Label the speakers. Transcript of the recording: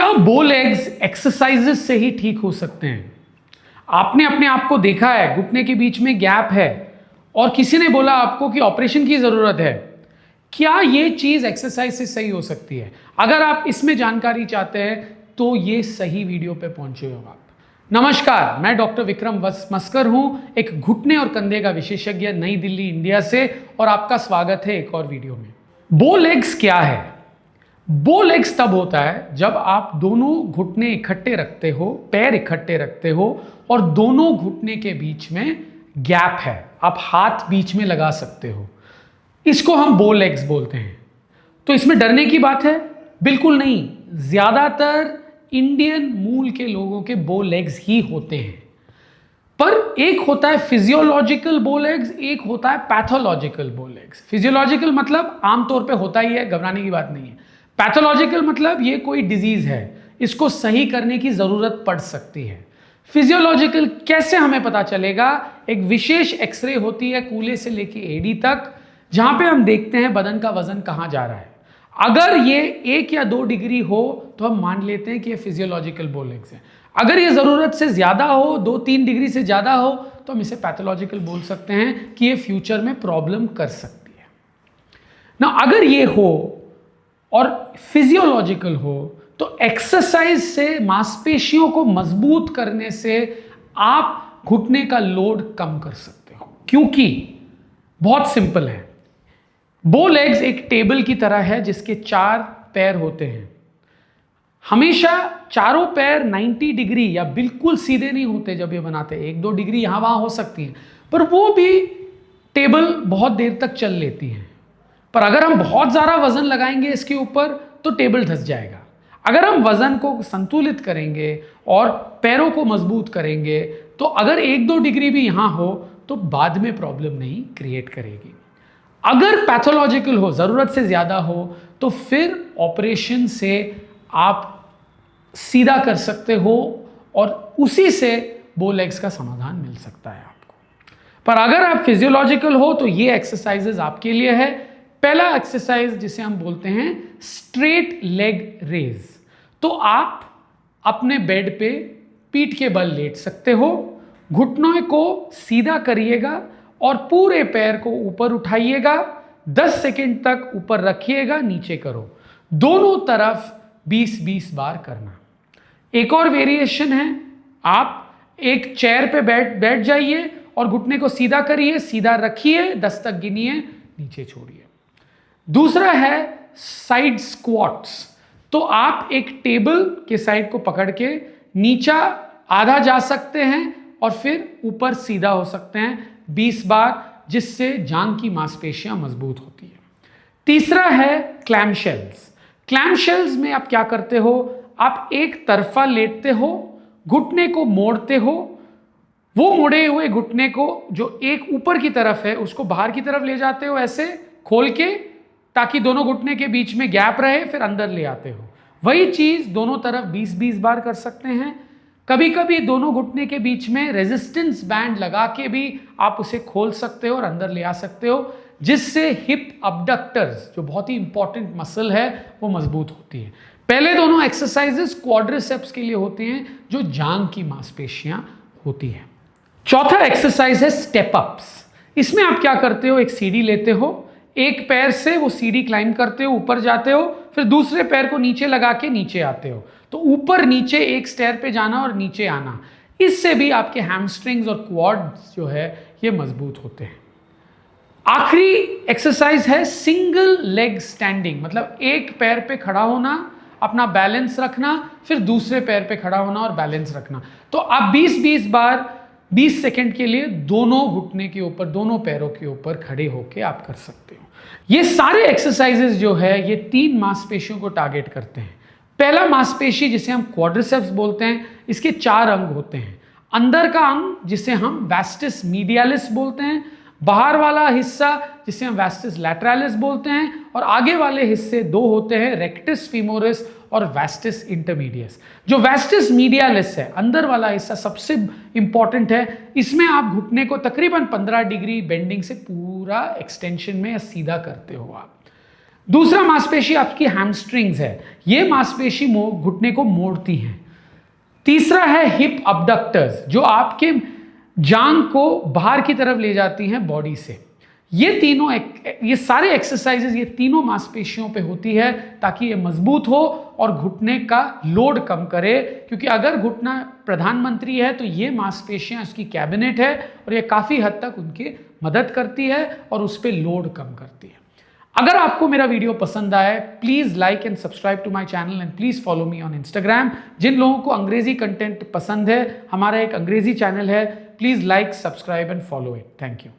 Speaker 1: क्या बो legs exercises से ही ठीक हो सकते हैं? आपने अपने आप को देखा है, घुटने के बीच में गैप है और किसी ने बोला आपको कि ऑपरेशन की जरूरत है। क्या ये चीज एक्सरसाइज से सही हो सकती है? अगर आप इसमें जानकारी चाहते हैं तो ये सही वीडियो पे पहुंचे हो आप। नमस्कार, मैं डॉक्टर विक्रम मस्कर हूं, एक घुटने और कंधे का विशेषज्ञ, नई दिल्ली, इंडिया से, और आपका स्वागत है एक और वीडियो में। बो लेग्स क्या है? बो लेग्स तब होता है जब आप दोनों घुटने इकट्ठे रखते हो, पैर इकट्ठे रखते हो और दोनों घुटने के बीच में गैप है, आप हाथ बीच में लगा सकते हो। इसको हम बो लेग्स बोलते हैं। तो इसमें डरने की बात है? बिल्कुल नहीं। ज्यादातर इंडियन मूल के लोगों के बो लेग्स ही होते हैं, पर एक होता है फिजियोलॉजिकल बो लेग्स, एक होता है पैथोलॉजिकल बो लेग्स। फिजियोलॉजिकल मतलब आमतौर पे होता ही है, घबराने की बात नहीं है। पैथोलॉजिकल मतलब ये कोई डिजीज है, इसको सही करने की जरूरत पड़ सकती है। फिजियोलॉजिकल कैसे हमें पता चलेगा? एक विशेष एक्सरे होती है कूल्हे से लेके एडी तक, जहां पे हम देखते हैं बदन का वजन कहां जा रहा है। अगर ये 1 या 2 डिग्री हो तो हम मान लेते हैं कि ये फिजियोलॉजिकल बो लेग्स है। अगर ये जरूरत से ज्यादा हो, 2-3 डिग्री से ज्यादा हो, तो हम इसे पैथोलॉजिकल बोल सकते हैं कि ये फ्यूचर में प्रॉब्लम कर सकती है ना। अगर ये हो और फिजियोलॉजिकल हो तो एक्सरसाइज से, मांसपेशियों को मजबूत करने से आप घुटने का लोड कम कर सकते हो। क्योंकि बहुत सिंपल है, बो लेग्स एक टेबल की तरह है जिसके 4 पैर होते हैं। हमेशा चारों पैर 90 डिग्री या बिल्कुल सीधे नहीं होते जब ये बनाते हैं। 1-2 डिग्री यहां वहां हो सकती है, पर वो भी टेबल बहुत देर तक चल लेती है। पर अगर हम बहुत ज़्यादा वजन लगाएंगे इसके ऊपर तो टेबल धंस जाएगा। अगर हम वजन को संतुलित करेंगे और पैरों को मजबूत करेंगे तो अगर 1-2 डिग्री भी यहां हो तो बाद में प्रॉब्लम नहीं क्रिएट करेगी। अगर पैथोलॉजिकल हो, ज़रूरत से ज़्यादा हो, तो फिर ऑपरेशन से आप सीधा कर सकते हो और उसी से बो लेग्स का समाधान मिल सकता है आपको। पर अगर आप फिजियोलॉजिकल हो तो ये एक्सरसाइजेज आपके लिए है। पहला एक्सरसाइज जिसे हम बोलते हैं स्ट्रेट लेग रेज। तो आप अपने बेड पे पीठ के बल लेट सकते हो, घुटनों को सीधा करिएगा और पूरे पैर को ऊपर उठाइएगा, 10 सेकंड तक ऊपर रखिएगा, नीचे करो। दोनों तरफ 20-20 बार करना। एक और वेरिएशन है, आप एक चेयर पे बैठ जाइए और घुटने को सीधा करिए, सीधा रखिए, 10 तक गिनिए, नीचे छोड़िए। दूसरा है साइड स्क्वाट्स। तो आप एक टेबल के साइड को पकड़ के नीचा आधा जा सकते हैं और फिर ऊपर सीधा हो सकते हैं 20 बार, जिससे जांघ की मांसपेशियां मजबूत होती है। तीसरा है क्लैम शेल्स। क्लैम शेल्स में आप क्या करते हो? आप एक तरफा लेटते हो, घुटने को मोड़ते हो, वो मुड़े हुए घुटने को जो एक ऊपर की तरफ है उसको बाहर की तरफ ले जाते हो, ऐसे खोल के, ताकि दोनों घुटने के बीच में गैप रहे, फिर अंदर ले आते हो। वही चीज दोनों तरफ 20-20 बार कर सकते हैं। कभी कभी दोनों घुटने के बीच में रेजिस्टेंस बैंड लगा के भी आप उसे खोल सकते हो और अंदर ले आ सकते हो, जिससे हिप अबडक्टर्स, जो बहुत ही इंपॉर्टेंट मसल है, वो मजबूत होती है। पहले दोनों एक्सरसाइजेस क्वाड्रिसेप्स के लिए होते हैं, जो जांघ की मांसपेशियां होती है। चौथा एक्सरसाइज है स्टेप अप्स। इसमें आप क्या करते हो? एक सीढ़ी लेते हो, एक पैर से वो सीढ़ी क्लाइंब करते हो, ऊपर जाते हो, फिर दूसरे पैर को नीचे लगा के नीचे आते हो। तो ऊपर नीचे एक स्टेयर पे जाना और नीचे आना, इससे भी आपके हैमस्ट्रिंग्स और क्वाड्स जो है ये मजबूत होते हैं। आखिरी एक्सरसाइज है सिंगल लेग स्टैंडिंग, मतलब एक पैर पे खड़ा होना, अपना बैलेंस रखना, फिर दूसरे पैर पे खड़ा होना और बैलेंस रखना। तो आप 20-20 बार 20 सेकंड के लिए दोनों घुटने के ऊपर, दोनों पैरों के ऊपर खड़े होकर आप कर सकते हो। ये सारे एक्सरसाइजेस जो है ये 3 मांसपेशियों को टारगेट करते हैं। पहला मांसपेशी जिसे हम क्वाड्रिसेप्स बोलते हैं, इसके 4 अंग होते हैं। अंदर का अंग जिसे हम वास्टिस मीडियालिस बोलते हैं, बाहर वाला हिस्सा जिसे हम वास्टिस लैटरालिस बोलते हैं, और आगे वाले हिस्से 2 होते हैं, रेक्टिस फीमोरिस और वास्टिस इंटरमीडियस। जो वास्टिस मीडियालिस है, अंदर वाला हिस्सा, सबसे इंपॉर्टेंट है। इसमें आप घुटने को तकरीबन 15 डिग्री बेंडिंग से पूरा एक्सटेंशन में या सीधा करते हो आप। दूसरा मांसपेशी आपकी हैमस्ट्रिंग्स है, ये मांसपेशी घुटने को मोड़ती हैं। तीसरा है हिप अबडक्टर्स, जो आपके जांग को बाहर की तरफ ले जाती हैं बॉडी से। ये सारे एक्सरसाइजेज ये तीनों मांसपेशियों पे होती है ताकि ये मजबूत हो और घुटने का लोड कम करे, क्योंकि अगर घुटना प्रधानमंत्री है तो ये मांसपेशियां उसकी कैबिनेट है और ये काफ़ी हद तक उनकी मदद करती है और उस पर लोड कम करती है। अगर आपको मेरा वीडियो पसंद आए, please like and subscribe to my channel and please follow me on Instagram. जिन लोगों को अंग्रेजी कंटेंट पसंद है, हमारा एक अंग्रेजी चैनल है, please like, subscribe and follow it. Thank you.